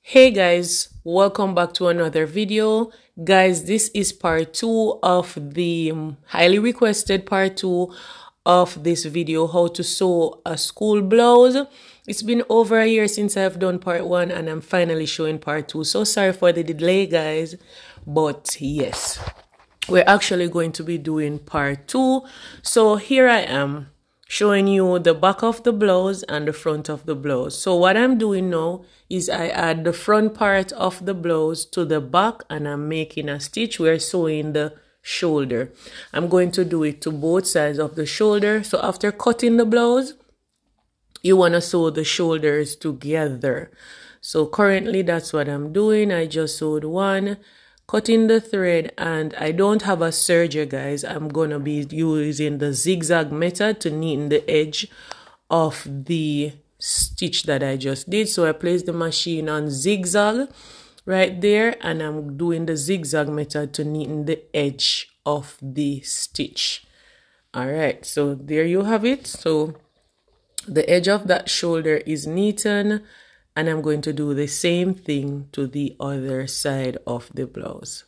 Hey guys, welcome back to another video. Guys, this is part 2 of the highly requested part 2 of this video, how to sew a school blouse. It's been over a year since I've done part 1 and I'm finally showing part 2. So sorry for the delay guys, but yes, we're actually going to be doing part 2. So here I am showing you the back of the blouse and the front of the blouse. So what I'm doing now is I add the front part of the blouse to the back and I'm making a stitch. We're sewing the shoulder. I'm going to do it to both sides of the shoulder. So after cutting the blouse, you want to sew the shoulders together. So currently that's what I'm doing. I just sewed one, cutting the thread, and I don't have a serger guys. I'm gonna be using the zigzag method to neaten the edge of the stitch that I just did. So I placed the machine on zigzag right there and I'm doing the zigzag method to neaten the edge of the stitch. All right, so there you have it. So the edge of that shoulder is neatened, and I'm going to do the same thing to the other side of the blouse.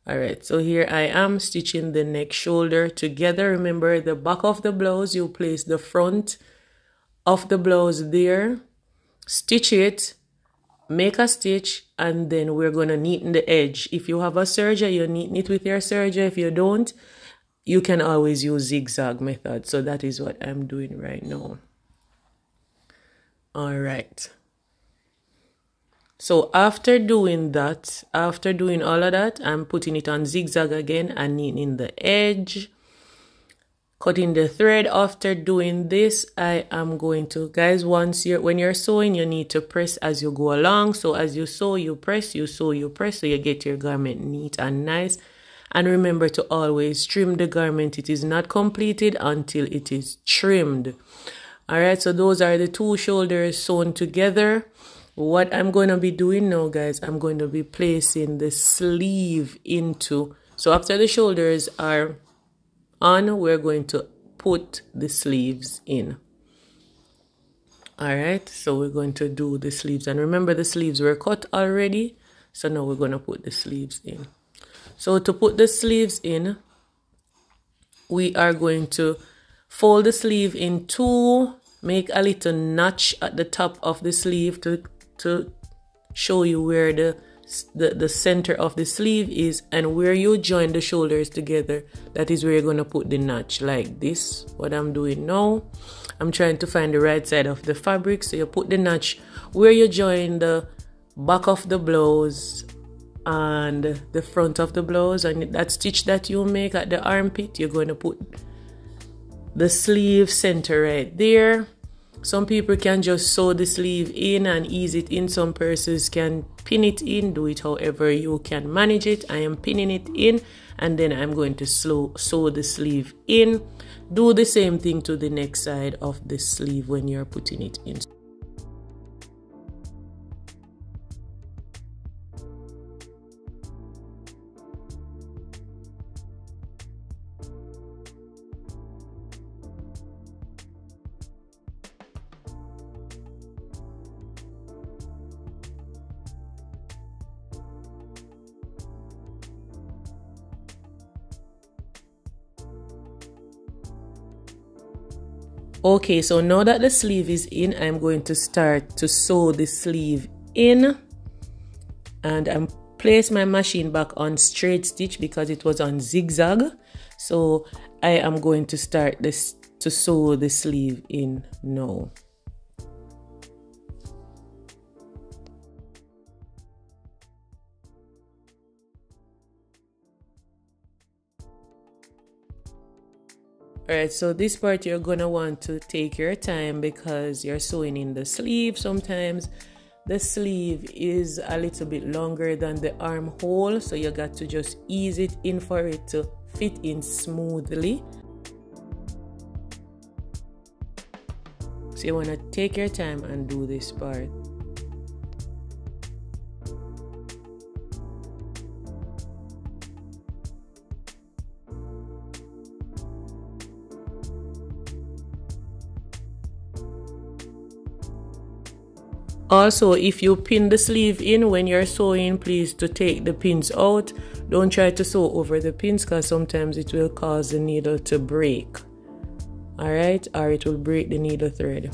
All right, so here I am stitching the neck shoulder together. Remember, the back of the blouse, you place the front of the blouse there, stitch it, make a stitch, and then we're going to neaten the edge. If you have a serger, you neaten it with your serger. If you don't, you can always use zigzag method. So that is what I'm doing right now. All right. So after doing that, after doing all of that, I'm putting it on zigzag again and neatening the edge, cutting the thread. After doing this, I am going to, guys, when you're sewing, you need to press as you go along. So as you sew, you press, you sew, you press, so you get your garment neat and nice. And remember to always trim the garment. It is not completed until it is trimmed. All right, so those are the two shoulders sewn together. What I'm going to be doing now, guys, I'm going to be placing the sleeve into. So after the shoulders are on, we're going to put the sleeves in. All right, so we're going to do the sleeves. And remember, the sleeves were cut already. So now we're going to put the sleeves in. So to put the sleeves in, we are going to fold the sleeve in two, make a little notch at the top of the sleeve to show you where the center of the sleeve is, and where you join the shoulders together, that is where you're going to put the notch, like this. What I'm doing now, I'm trying to find the right side of the fabric. So you put the notch where you join the back of the blouse and the front of the blouse, and that stitch that you make at the armpit, you're going to put the sleeve center right there. Some people can just sew the sleeve in and ease it in. Some persons can pin it in. Do it however you can manage it. I am pinning it in, and then I'm going to sew the sleeve in. Do the same thing to the next side of the sleeve when you're putting it in. Okay, so now that the sleeve is in, I'm going to start to sew the sleeve in, and I'm place my machine back on straight stitch because it was on zigzag. So I am going to start this to sew the sleeve in now. Alright, so this part you're gonna want to take your time because you're sewing in the sleeve. Sometimes the sleeve is a little bit longer than the armhole, so you got to just ease it in for it to fit in smoothly. So you want to take your time and do this part. Also, if you pin the sleeve in when you're sewing, please to take the pins out. Don't try to sew over the pins because sometimes it will cause the needle to break. Alright, or it will break the needle thread.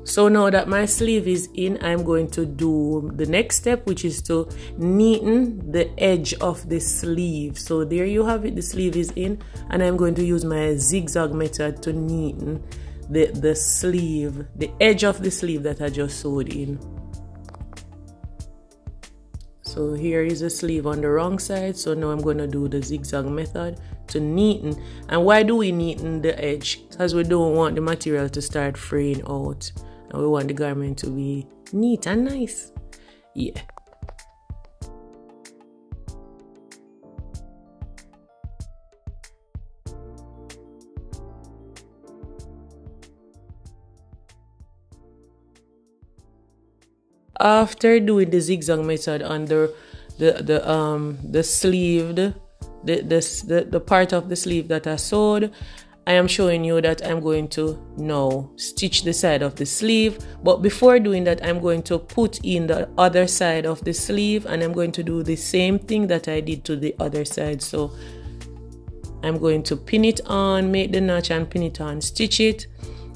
So now that my sleeve is in, I'm going to do the next step, which is to neaten the edge of the sleeve. So there you have it, the sleeve is in, and I'm going to use my zigzag method to neaten the sleeve, the edge of the sleeve that I just sewed in. So here is the sleeve on the wrong side, so now I'm going to do the zigzag method to neaten. And why do we neaten the edge? Because we don't want the material to start fraying out, and we want the garment to be neat and nice. Yeah. After doing the zigzag method on the sleeve, the part of the sleeve that I sewed, I am showing you that I'm going to now stitch the side of the sleeve. But before doing that, I'm going to put in the other side of the sleeve, and I'm going to do the same thing that I did to the other side. So I'm going to pin it on, make the notch and pin it on, stitch it,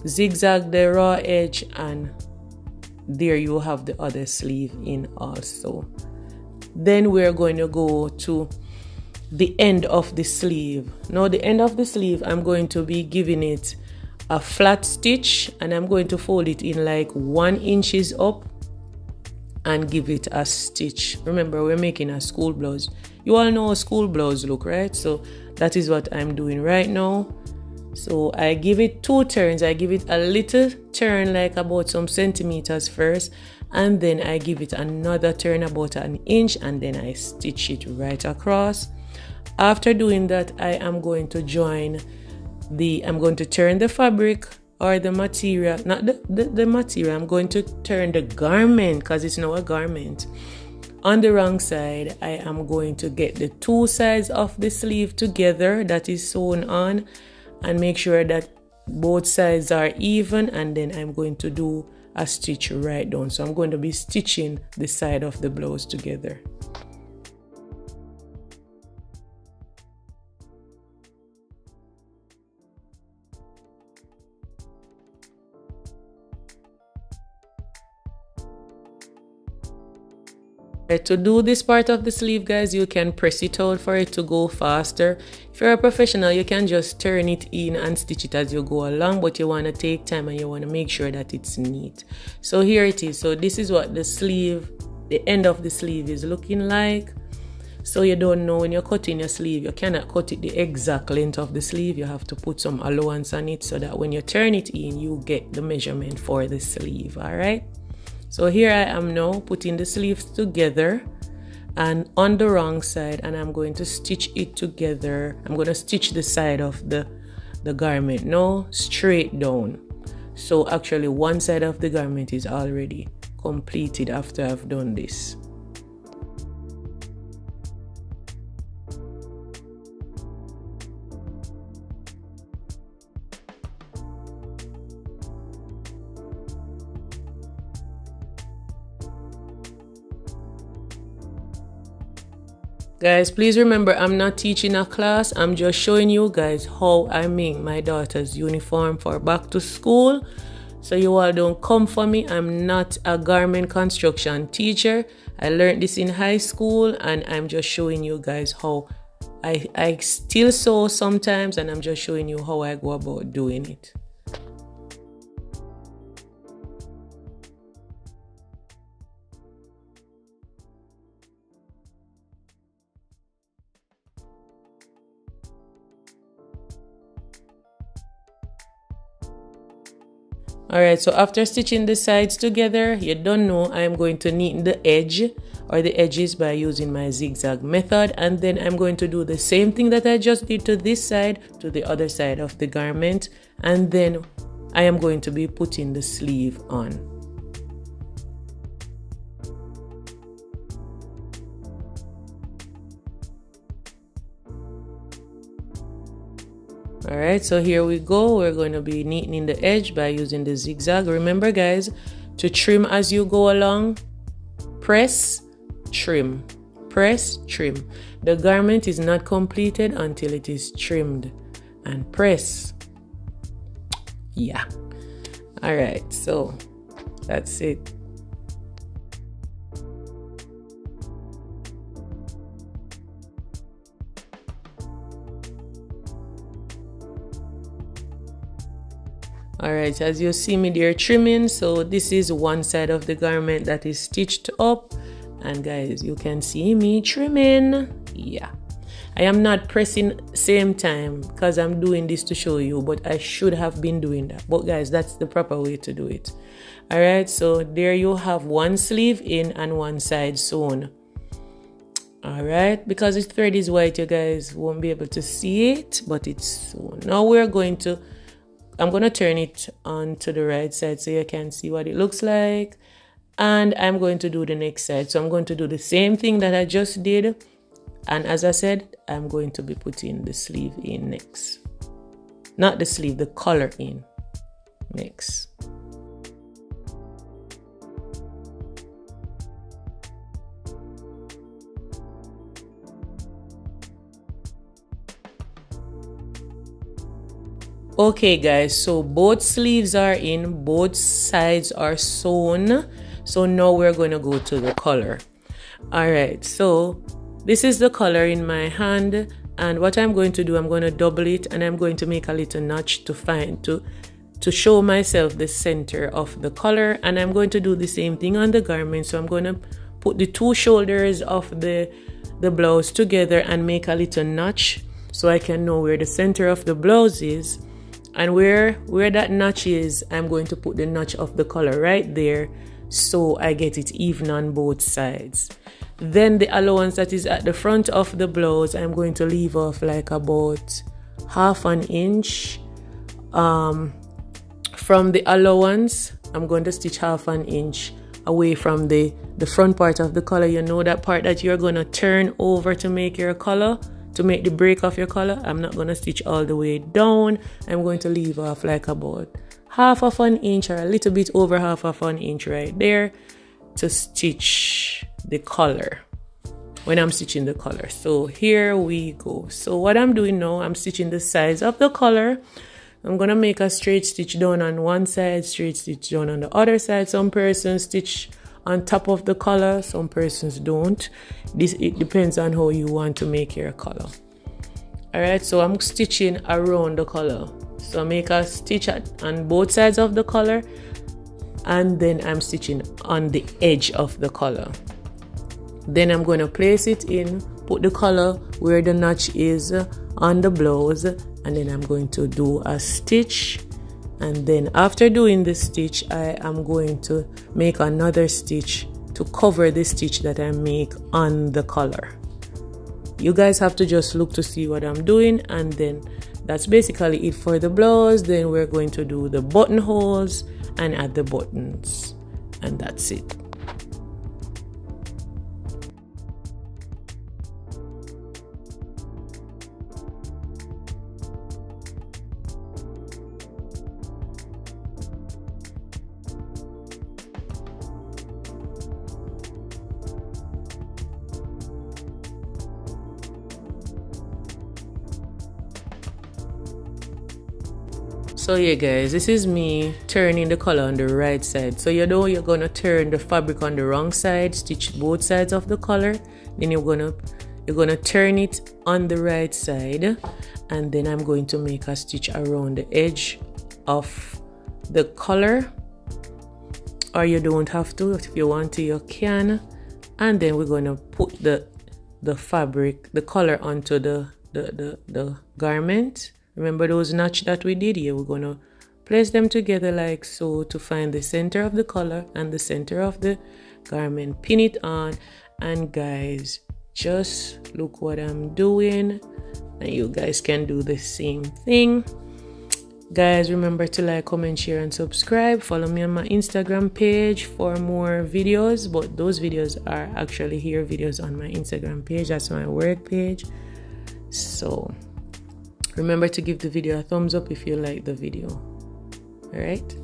zigzag the raw edge, and there you have the other sleeve in also. Then we're going to go to the end of the sleeve. Now the end of the sleeve, I'm going to be giving it a flat stitch, and I'm going to fold it in like 1 inch up and give it a stitch. Remember, we're making a school blouse. You all know how school blouse look, right? So that is what I'm doing right now. So I give it 2 turns. I give it a little turn, like about some centimeters first, and then I give it another turn about 1 inch, and then I stitch it right across. After doing that, I am going to I'm going to turn the fabric or the material, not the material, I'm going to turn the garment, because it's now a garment. On the wrong side, I am going to get the 2 sides of the sleeve together that is sewn on, and make sure that both sides are even, and then I'm going to do a stitch right down. So I'm going to be stitching the side of the blouse together. To do this part of the sleeve, guys, you can press it out for it to go faster. If you're a professional, you can just turn it in and stitch it as you go along, but you want to take time and you want to make sure that it's neat. So here it is. So this is what the sleeve, the end of the sleeve is looking like. So you don't know when you're cutting your sleeve, you cannot cut it the exact length of the sleeve. You have to put some allowance on it so that when you turn it in, you get the measurement for the sleeve. All right. So here I am now putting the sleeves together and on the wrong side, and I'm going to stitch it together. I'm going to stitch the side of the garment now straight down. So actually one side of the garment is already completed after I've done this. Guys, please remember, I'm not teaching a class. I'm just showing you guys how I make my daughter's uniform for back to school. So you all don't come for me. I'm not a garment construction teacher. I learned this in high school, and I'm just showing you guys how I still sew sometimes, and I'm just showing you how I go about doing it. Alright, so after stitching the sides together, you don't know, I'm going to neaten the edge or the edges by using my zigzag method, and then I'm going to do the same thing that I just did to this side to the other side of the garment, and then I am going to be putting the sleeve on. Alright, so here we go. We're going to be neatening the edge by using the zigzag. Remember guys, to trim as you go along. Press, trim, press, trim. The garment is not completed until it is trimmed. And press. Yeah. All right, so that's it. All right, as you see me there trimming, so this is one side of the garment that is stitched up, and guys, you can see me trimming. Yeah, I am not pressing same time because I'm doing this to show you, but I should have been doing that. But guys, that's the proper way to do it. All right, so there you have one sleeve in and one side sewn. All right, because the thread is white, you guys won't be able to see it, but it's sewn. Now I'm going to turn it on to the right side so you can see what it looks like. And I'm going to do the next side. So I'm going to do the same thing that I just did. And as I said, I'm going to be putting the sleeve in next. Not the sleeve, the collar in next. Okay guys, so both sleeves are in, both sides are sewn. So now we're going to go to the collar. All right, so this is the collar in my hand, and what I'm going to do, I'm going to double it, and I'm going to make a little notch to show myself the center of the collar. And I'm going to do the same thing on the garment. So I'm going to put the two shoulders of the blouse together and make a little notch so I can know where the center of the blouse is. And where that notch is, I'm going to put the notch of the collar right there so I get it even on both sides. Then the allowance that is at the front of the blouse, I'm going to leave off like about ½ an inch. From the allowance, I'm going to stitch ½ an inch away from the front part of the collar. You know that part that you're going to turn over to make your collar? To make the break of your collar, I'm not going to stitch all the way down. I'm going to leave off like about ½ an inch or a little bit over ½ an inch right there to stitch the collar when I'm stitching the collar. So here we go. So what I'm doing now, I'm stitching the sides of the collar. I'm going to make a straight stitch down on one side, straight stitch down on the other side. Some persons stitch on top of the collar, some persons don't. It depends on how you want to make your collar. All right, so I'm stitching around the collar. So make a stitch on both sides of the collar, and then I'm stitching on the edge of the collar. Then I'm going to place it in, put the collar where the notch is on the blouse, and then I'm going to do a stitch. And then after doing the stitch, I am going to make another stitch to cover the stitch that I make on the collar. You guys have to just look to see what I'm doing, and then that's basically it for the blouse. Then we're going to do the buttonholes and add the buttons, and that's it. So yeah guys, this is me turning the collar on the right side. So you know you're gonna turn the fabric on the wrong side, stitch both sides of the collar, then you're gonna turn it on the right side, and then I'm going to make a stitch around the edge of the collar. Or you don't have to, if you want to you can. And then we're gonna put the fabric, the collar onto the garment. Remember those notches that we did here? We're going to place them together like so to find the center of the collar and the center of the garment. Pin it on, and guys, just look what I'm doing, and you guys can do the same thing. Guys, remember to like, comment, share, and subscribe. Follow me on my Instagram page for more videos, but those videos are actually here videos on my Instagram page. That's my work page. So remember to give the video a thumbs up if you like the video. All right.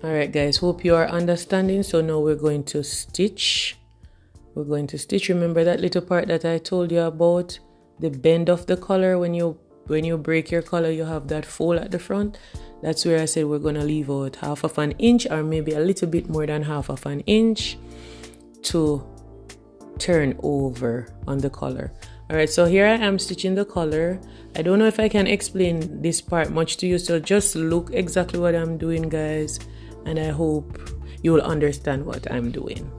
All right, guys, hope you are understanding. So now we're going to stitch. We're going to stitch. Remember that little part that I told you about, the bend of the collar. When you break your collar, you have that fold at the front. That's where I said we're going to leave out 1/2 inch or maybe a little bit more than 1/2 inch to turn over on the collar. All right, so here I am stitching the collar. I don't know if I can explain this part much to you, so just look exactly what I'm doing, guys, and I hope you will understand what I'm doing.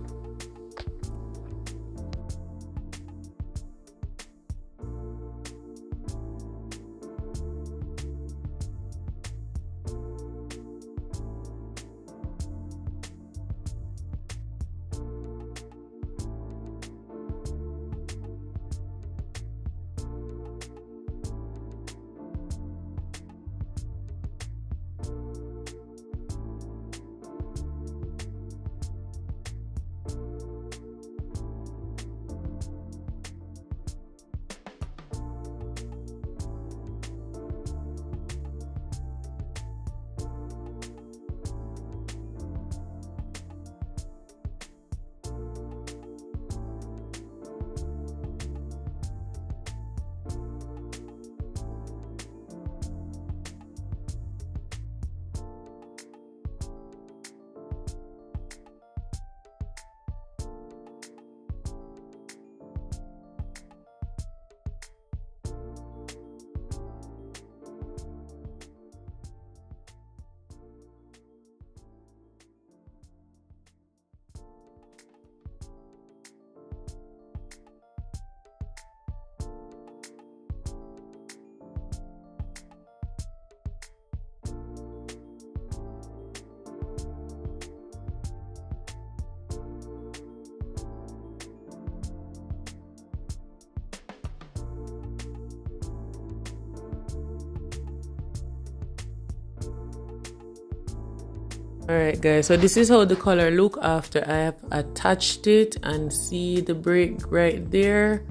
Alright, guys, so this is how the collar look after I have attached it, and see the break right there.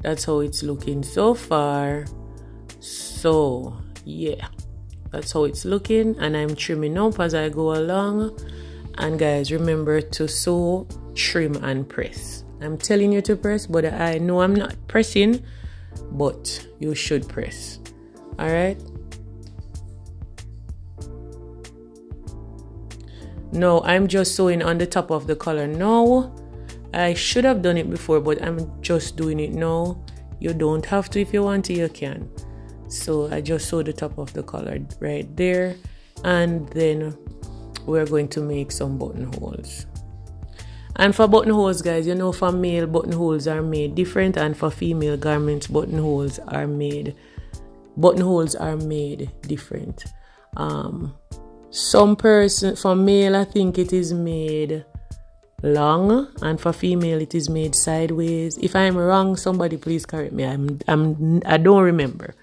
That's how it's looking so far. So yeah, that's how it's looking, and I'm trimming up as I go along. And guys, remember to sew, trim, and press. I'm telling you to press, but I know I'm not pressing, but you should press. Alright, no, I'm just sewing on the top of the collar now. I should have done it before, but I'm just doing it now. You don't have to. If you want to, you can. So I just sew the top of the collar right there, and then we're going to make some buttonholes. And for buttonholes, guys, you know, for male buttonholes are made different, and for female garments buttonholes are made different. Some person, for male, I think it is made long, and for female it is made sideways. If I'm wrong, somebody please correct me. I don't remember.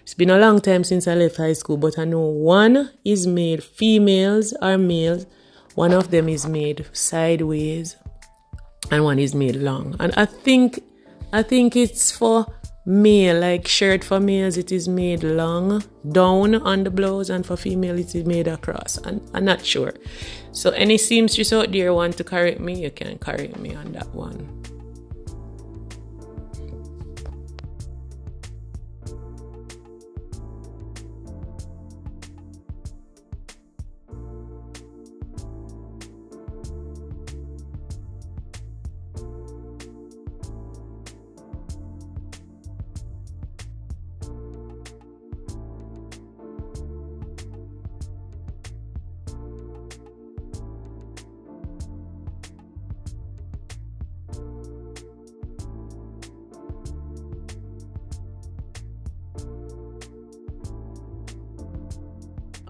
It's been a long time since I left high school, but I know one is made, females or males, one of them is made sideways and one is made long. And I think it's for male, like shirt for males, it is made long down on the blouse, and for female it is made across. And I'm not sure. So any seamstress out there want to correct me, you can correct me on that one.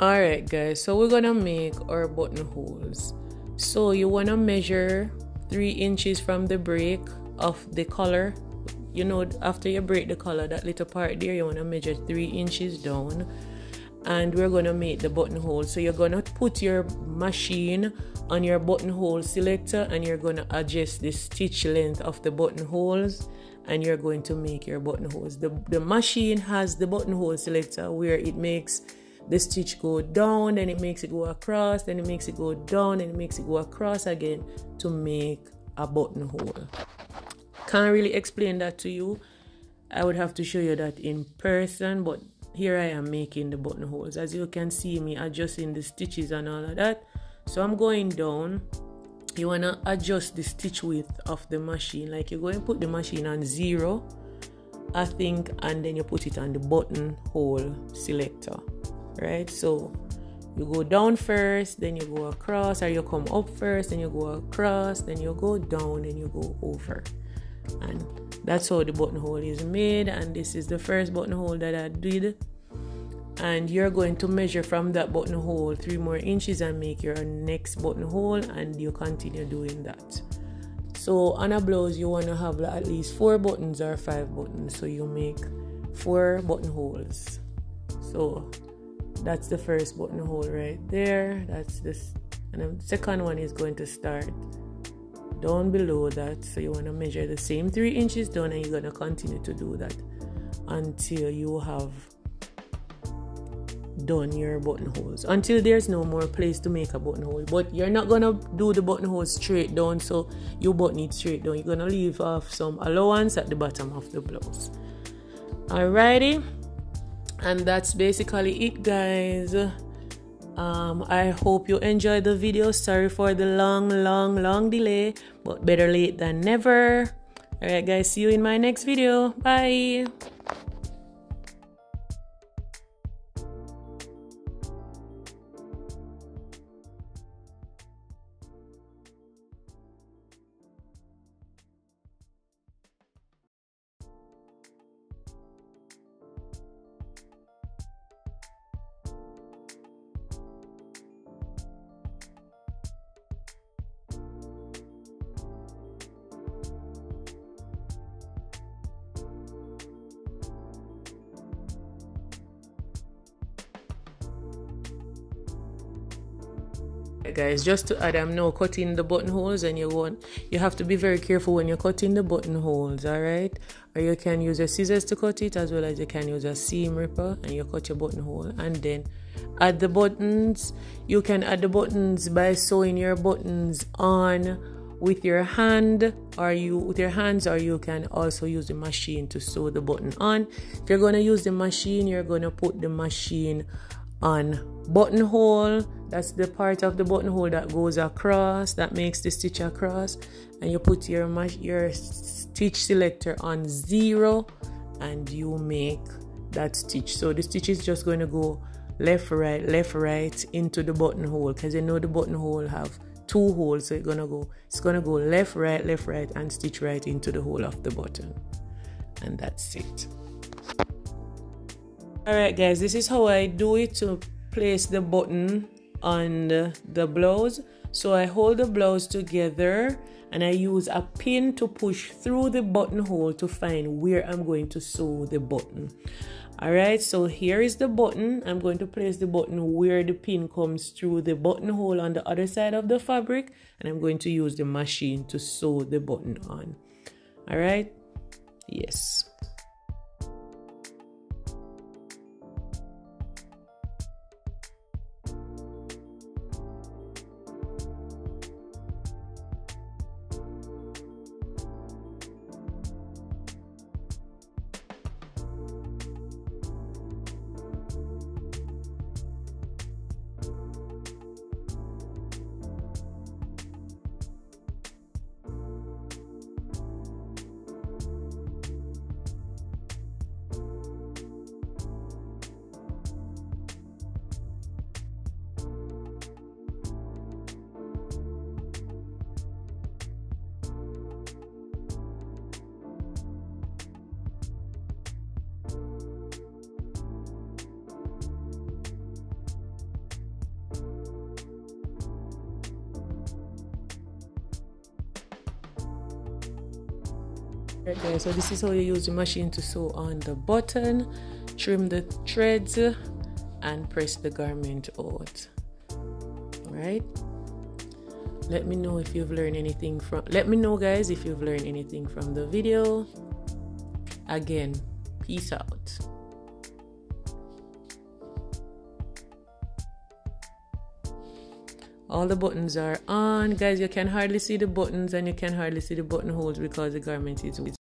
Alright, guys, so we're gonna make our buttonholes. So you wanna measure 3 inches from the break of the collar. You know, after you break the collar, that little part there, you wanna measure 3 inches down, and we're gonna make the buttonhole. So you're gonna put your machine on your buttonhole selector, and you're gonna adjust the stitch length of the buttonholes, and you're going to make your buttonholes. The machine has the buttonhole selector where it makes the stitch go down, then it makes it go across, then it makes it go down, and it makes it go across again to make a buttonhole. Can't really explain that to you. I would have to show you that in person, but here I am making the buttonholes. As you can see me adjusting the stitches and all of that. So I'm going down. You want to adjust the stitch width of the machine. Like you're going to put the machine on 0, I think, and then you put it on the buttonhole selector, right? So you go down first, then you go across, or you come up first, then you go across, then you go down, then you go over. And that's how the buttonhole is made. And this is the first buttonhole that I did. And you're going to measure from that buttonhole 3 more inches and make your next buttonhole, and you continue doing that. So on a blouse you want to have at least 4 buttons or 5 buttons, so you make 4 buttonholes. So that's the first buttonhole right there. That's this, and the second one is going to start down below that. So you want to measure the same 3 inches down, and you're going to continue to do that until you have done your buttonholes, until there's no more place to make a buttonhole. But you're not gonna do the buttonhole straight down, so you button it straight down. You're gonna leave off some allowance at the bottom of the blouse. Alrighty, and that's basically it, guys. I hope you enjoyed the video. Sorry for the long delay, but better late than never. Alright guys, see you in my next video. Bye. Guys, just to add, I'm now cutting the buttonholes, and you have to be very careful when you're cutting the buttonholes, all right? Or you can use your scissors to cut it, as well as you can use a seam ripper, and you cut your buttonhole and then add the buttons. You can add the buttons by sewing your buttons on with your hand, or you can also use the machine to sew the button on. If you're going to use the machine, you're going to put the machine on buttonhole. That's the part of the buttonhole that goes across, that makes the stitch across, and you put your stitch selector on 0, and you make that stitch. So the stitch is just going to go left right into the buttonhole, because you know the buttonhole have 2 holes, so it's gonna go left right and stitch right into the hole of the button, and that's it. Alright guys, this is how I do it to place the button on the blouse. So I hold the blouse together, and I use a pin to push through the buttonhole to find where I'm going to sew the button. Alright, so here is the button. I'm going to place the button where the pin comes through the buttonhole on the other side of the fabric, and I'm going to use the machine to sew the button on. Alright, yes. Right there, so this is how you use the machine to sew on the button. Trim the threads and press the garment out. Alright, let me know if you've learned anything from guys, if you've learned anything from the video. Again, peace out. All the buttons are on. Guys, you can hardly see the buttons and you can hardly see the buttonholes because the garment is